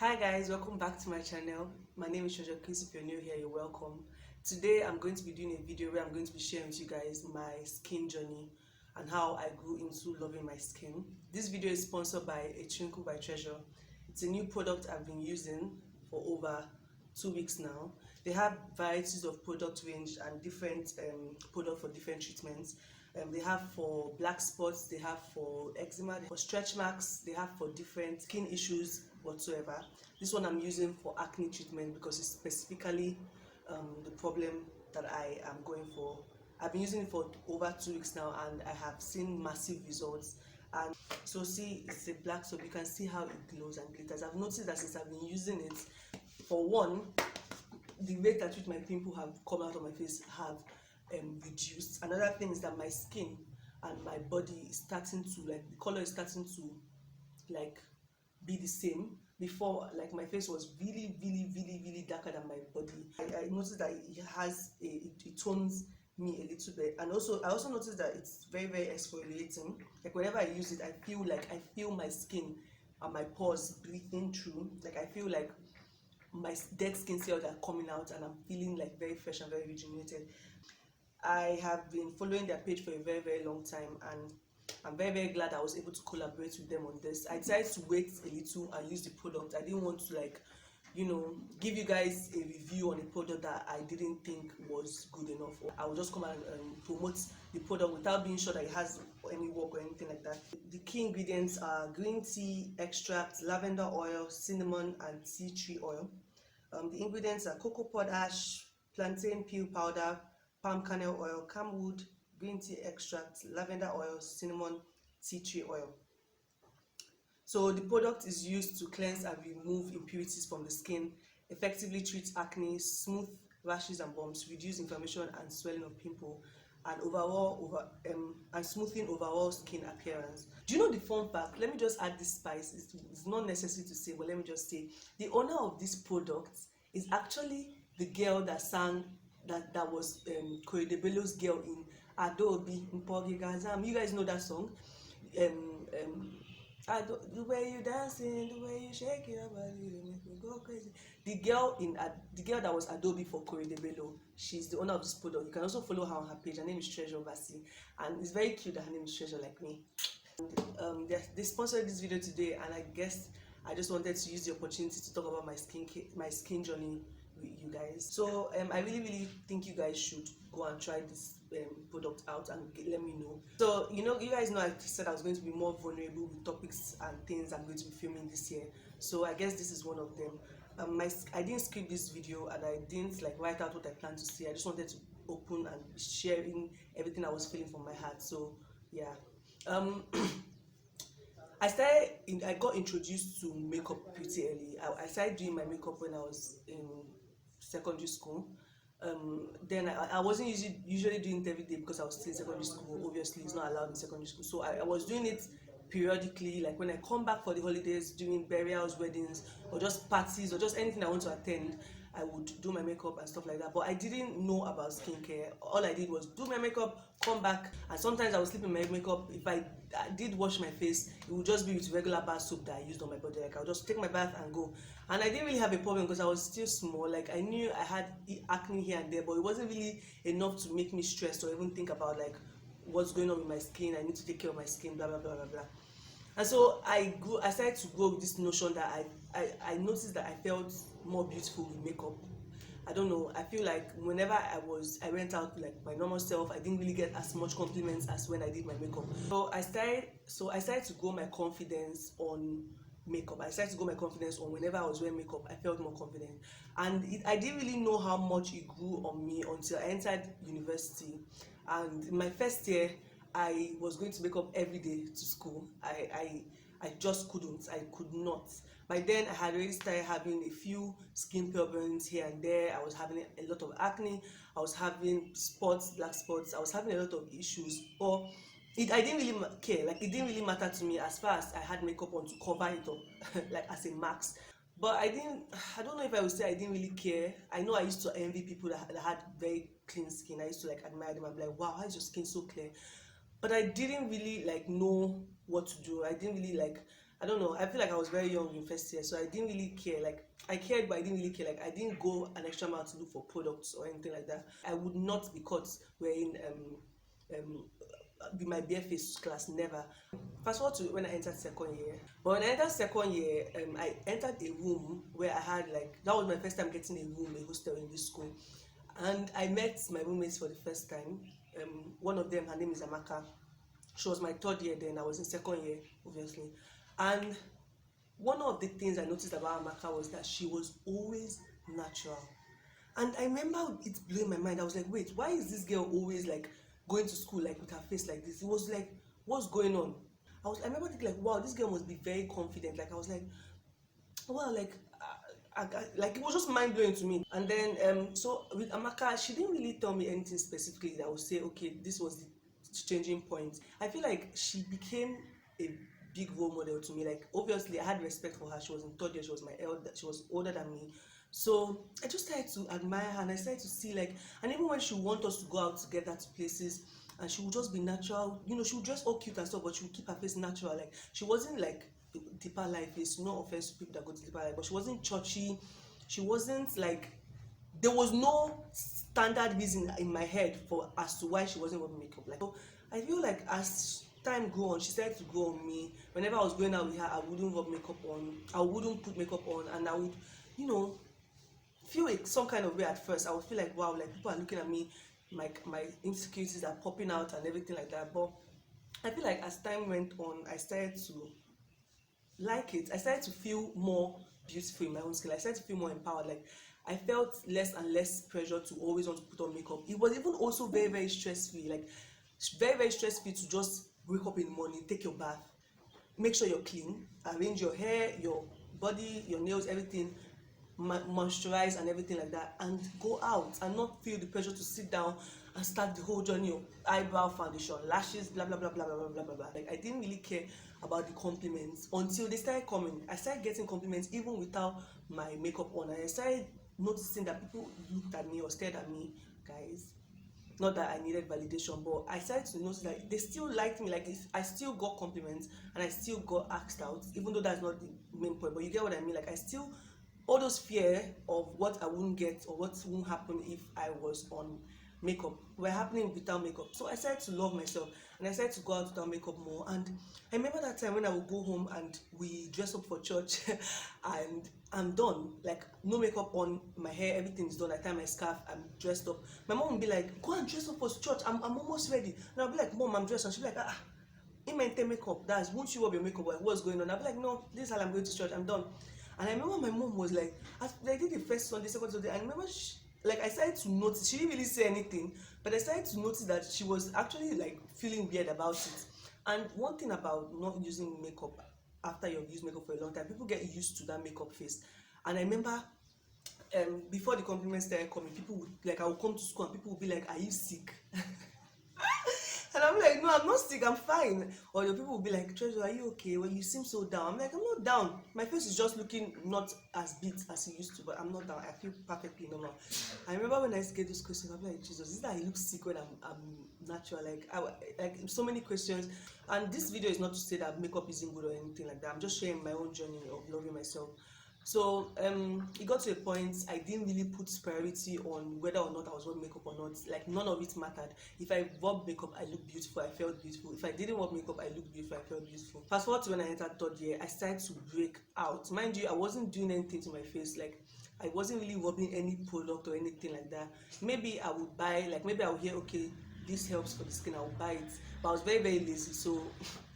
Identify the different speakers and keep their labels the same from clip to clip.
Speaker 1: Hi guys, welcome back to my channel. My name is treyxchris. If you're new here, you're welcome. Today I'm going to be doing a video where I'm going to be sharing with you guys my skin journey and how I grew into loving my skin. This video is sponsored by a TWINKLE by Treasure. It's a new product I've been using for over 2 weeks now. They have varieties of product range and different products for different treatments. They have for black spots, they have for eczema, for stretch marks, they have for different skin issues whatsoever. This one I'm using for acne treatment because it's specifically the problem that I am going for. I've been using it for over 2 weeks now and I have seen massive results. And so see, it's a black soap. You can see how it glows and glitters. I've noticed that since I've been using it, for one, the rate at which my pimples have come out of my face have reduced. Another thing is that my skin and my body is starting to, like, the color is starting to like be the same. Before, like, my face was really darker than my body. I noticed that it tones me a little bit, and I also noticed that it's very exfoliating. Like, whenever I use it, I feel my skin and my pores breathing through. Like, I feel like my dead skin cells are coming out and I'm feeling like very fresh and very rejuvenated. I have been following their page for a very long time and I'm very glad I was able to collaborate with them on this. I decided to wait a little and use the product. I didn't want to, like, give you guys a review on a product that I didn't think was good enough. I will just come and promote the product without being sure that it has any work or anything like that. The key ingredients are green tea extract, lavender oil, cinnamon and tea tree oil. The ingredients are cocoa pod ash, plantain peel powder, palm kernel oil, camwood, green tea extract, lavender oil, cinnamon, tea tree oil. So the product is used to cleanse and remove impurities from the skin, effectively treat acne, smooth rashes and bumps, reduce inflammation and swelling of pimple, and smoothing overall skin appearance. Do you know the fun fact? Let me just add this spice. It's not necessary to say, but let me just say the owner of this product is actually the girl that sang that was Bello's girl in Adobe in Pogi Gazam. You guys know that song. The way you dancing, the way you shake your body, you make me go crazy. The girl that was Adobe for Bello, she's the owner of this product. You can also follow her on her page. Her name is Treasure Vasi, and it's very cute that her name is Treasure like me. And, they sponsored this video today, and I guess I just wanted to use the opportunity to talk about my skin journey with you guys. So I really think you guys should go and try this product out and let me know. So you guys know I said I was going to be more vulnerable with topics and things I'm going to be filming this year, so I guess this is one of them. I didn't script this video and I didn't write out what I planned to say. I just wanted to open and sharing everything I was feeling from my heart. So yeah, I got introduced to makeup pretty early. I started doing my makeup when I was in secondary school. Then I wasn't usually doing it every day because I was still in secondary school. Obviously, it's not allowed in secondary school. So I was doing it periodically, like when I come back for the holidays, doing burials, weddings, or just parties, or just anything I want to attend. I would do my makeup and stuff like that. But I didn't know about skincare. All I did was do my makeup, come back, and sometimes I would sleep in my makeup. If I did wash my face, it would just be with regular bar soap that I used on my body. Like, I would just take my bath and go. And I didn't really have a problem because I was still small. Like, I knew I had acne here and there, but it wasn't really enough to make me stressed or even think about like what's going on with my skin. I need to take care of my skin, blah blah. And so I started to grow with this notion that I noticed that I felt more beautiful with makeup. I don't know, I feel like whenever I went out like my normal self, I didn't really get as much compliments as when I did my makeup. So I started to grow my confidence on makeup. I started to grow my confidence on whenever I was wearing makeup, I felt more confident. And I didn't really know how much it grew on me until I entered university. And in my first year, I was going to makeup every day to school. I just couldn't. I could not. By then, I had already started having a few skin problems here and there. I was having a lot of acne. I was having spots, black spots. I was having a lot of issues. But I didn't really care. Like, it didn't really matter to me as far as I had makeup on to cover it up, like as a max. But I don't know if I would say I didn't really care. I know I used to envy people that had very clean skin. I used to admire them. I'm like, wow, how is your skin so clear? But I didn't really know what to do. I didn't really I don't know, I feel like I was very young in first year, so I didn't really care. Like, I cared, but I didn't really care. Like, I didn't go an extra mile to look for products or anything like that. I would not be caught wearing um with my bare face to class, never. Fast forward to when I entered second year. But when I entered second year, I entered a room where I had, like, that was my first time getting a room, a hostel in this school, and I met my roommates for the first time. One of them, her name is Amaka. She was my third year then. I was in second year, obviously. And one of the things I noticed about Amaka was that she was always natural. And I remember it blowing my mind. I was like, wait, why is this girl always like going to school like with her face like this? It was like, what's going on? I remember thinking like, wow, this girl must be very confident. Like, I was like, well, like, like, it was just mind blowing to me. And then so with Amaka, she didn't really tell me anything specifically that would say, okay, this was the changing point. I feel like she became a big role model to me. Like, obviously I had respect for her. She was in third year, she was my elder, she was older than me. So I just started to admire her, and I started to see, like, and even when she would want us to go out together to places, and she would just be natural, you know, she would dress all cute and stuff, but she would keep her face natural. Like, she wasn't like deeper life face, no offense to people that go to deeper life, but she wasn't churchy. She wasn't like, there was no standard reason in my head for as to why she wasn't wearing makeup. Like, so I feel like as time grew on, she started to grow on me. Whenever I was going out with her, I wouldn't rub makeup on, I wouldn't put makeup on, and I would, you know, feel like some kind of way at first. I would feel like, wow, like people are looking at me, my insecurities are popping out and everything like that. But I feel like as time went on, I started to like it. I started to feel more beautiful in my own skin. I started to feel more empowered. Like, I felt less and less pressure to always want to put on makeup. It was even also very, very stress-free. Like, very, very stress-free to just wake up in the morning, take your bath, make sure you're clean, arrange your hair, your body, your nails, everything, moisturize and everything like that, and go out and not feel the pressure to sit down and start the whole journey of eyebrow, foundation, lashes, blah blah blah blah blah blah blah blah. Like, I didn't really care about the compliments until they started coming. I started getting compliments even without my makeup on, and I started noticing that people looked at me or stared at me, guys. Not that I needed validation, but I started to notice that they still liked me. Like, I still got compliments and I still got asked out, even though that's not the main point. But you get what I mean? Like, I still, all those fear of what I wouldn't get or what won't happen if I was on makeup were happening without makeup. So I started to love myself, and I started to go out without makeup more. And I remember that time when I would go home and we dress up for church and I'm done, like, no makeup on, my hair, everything is done. I tie my scarf, I'm dressed up. My mom would be like, go and dress up for church, I'm almost ready. And I'll be like, Mom, I'm dressed. And she'll be like, in my makeup, that's, won't you rub your makeup? What's going on? I'll be like, no, this is how I'm going to church, I'm done. And I remember my mom was like, I did the first Sunday, second Sunday, I remember like, I started to notice, she didn't really say anything, but I started to notice that she was actually like feeling weird about it. And one thing about not using makeup, after you've used makeup for a long time, people get used to that makeup face. And I remember before the compliments started coming, people would, like, I would come to school and people would be like, are you sick? And I'm like, no, I'm not sick, I'm fine. Or the people will be like, Treasure, are you okay? Well, you seem so down. I'm like, I'm not down. My face is just looking not as big as it used to, but I'm not down. I feel perfectly normal. I remember when I used to get those questions, I'm like, Jesus, is that I look sick when I'm natural? Like, like so many questions. And this video is not to say that makeup isn't good or anything like that. I'm just sharing my own journey of loving myself. So it got to a point I didn't really put priority on whether or not I was wearing makeup or not. Like, none of it mattered. If I wore makeup, I looked beautiful, I felt beautiful. If I didn't wear makeup, I looked beautiful, I felt beautiful. Fast forward to when I entered third year, I started to break out. Mind you, I wasn't doing anything to my face. Like, I wasn't really rubbing any product or anything like that. Maybe I would buy, like, maybe I would hear, okay, this helps for the skin, I would buy it. But I was very, very lazy. So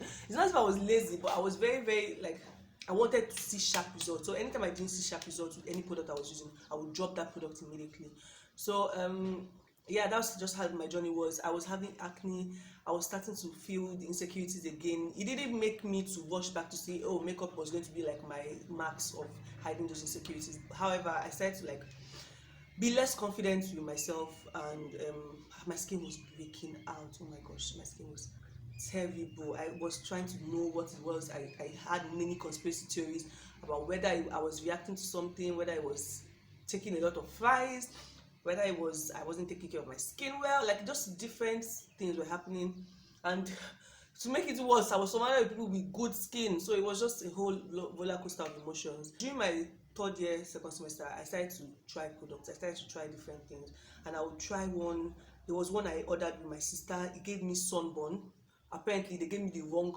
Speaker 1: it's not as if I was lazy, but I was very, very, like, I wanted to see sharp results. So anytime I didn't see sharp results with any product I was using, I would drop that product immediately. So yeah, that's just how my journey was. I was having acne. I was starting to feel the insecurities again. It didn't make me to rush back to say, oh, makeup was going to be like my marks of hiding those insecurities. However, I started to like be less confident with myself, and my skin was breaking out. Oh my gosh, my skin was terrible. I was trying to know what it was. I had many conspiracy theories about whether I was reacting to something, whether I was taking a lot of fries, whether I wasn't taking care of my skin well. Like, just different things were happening. And To make it worse, I was surrounded with people with good skin, so it was just a whole roller coaster of emotions. During my third year, second semester, I started to try products. I started to try different things, and I would try one. There was one I ordered with my sister. It gave me sunburn. Apparently, they gave me the wrong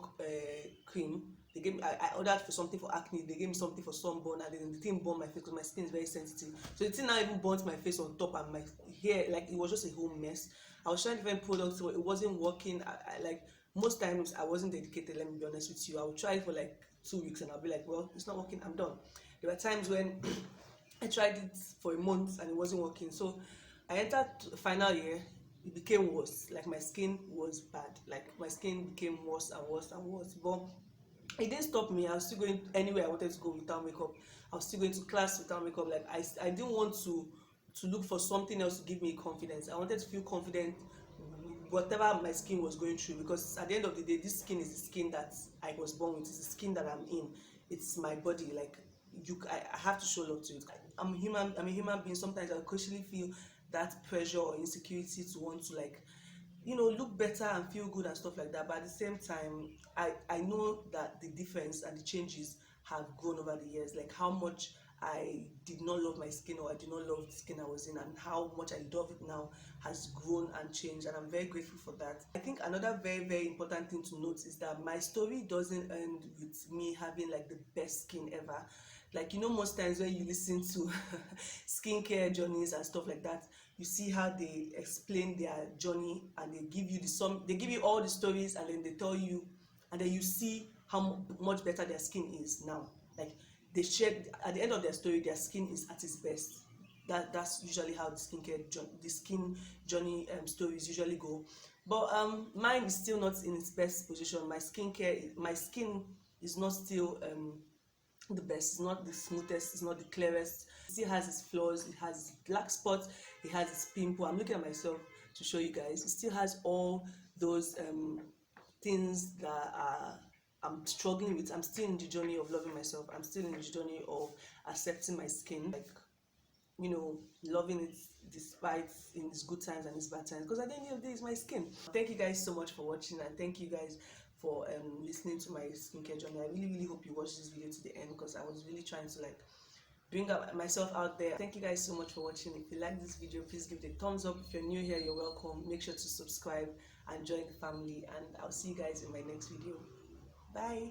Speaker 1: cream. They gave me, I ordered for something for acne. They gave me something for sunburn, and then the thing burned my face because my skin is very sensitive. So the thing now even burnt my face on top, and my hair, like, it was just a whole mess. I was trying different products, so it wasn't working. I like, most times I wasn't dedicated, let me be honest with you. I would try it for like 2 weeks and I'll be like, well, it's not working, I'm done. There were times when I tried it for a month and it wasn't working. So I entered final year, it became worse. Like, my skin was bad. Like, my skin became worse and worse and worse. But it didn't stop me. I was still going anywhere I wanted to go without makeup. I was still going to class without makeup. Like, I didn't want to look for something else to give me confidence. I wanted to feel confident whatever my skin was going through, because at the end of the day, this skin is the skin that I was born with. It's the skin that I'm in. It's my body. Like, I have to show love to it. I'm a human being. Sometimes I occasionally feel that pressure or insecurity to want to, like, look better and feel good and stuff like that. But at the same time, I know that the difference and the changes have grown over the years. Like, how much I did not love my skin, or I did not love the skin I was in, and how much I love it now has grown and changed, and I'm very grateful for that. I think another very, very important thing to note is that my story doesn't end with me having like the best skin ever. Like, most times when you listen to skincare journeys and stuff like that, you see how they explain their journey, and they give you they give you all the stories, and then they tell you, and then you see how much better their skin is now. Like, they share, at the end of their story, their skin is at its best. That's usually how the skin journey stories usually go. But mine is still not in its best position. My skin is not still the best. It's not the smoothest, it's not the clearest. It still has its flaws. It has its black spots, it has its pimple. I'm looking at myself to show you guys. It still has all those things that I'm struggling with. I'm still in the journey of loving myself. I'm still in the journey of accepting my skin, like, loving it despite in its good times and its bad times, because at the end of the day, it's my skin. Thank you guys so much for watching, and thank you guys for listening to my skincare journey. I really, really hope you watch this video to the end, because I was really trying to, like, bring up myself out there. Thank you guys so much for watching. If you like this video, please give it a thumbs up. If you're new here, you're welcome. Make sure to subscribe and join the family, and I'll see you guys in my next video. Bye.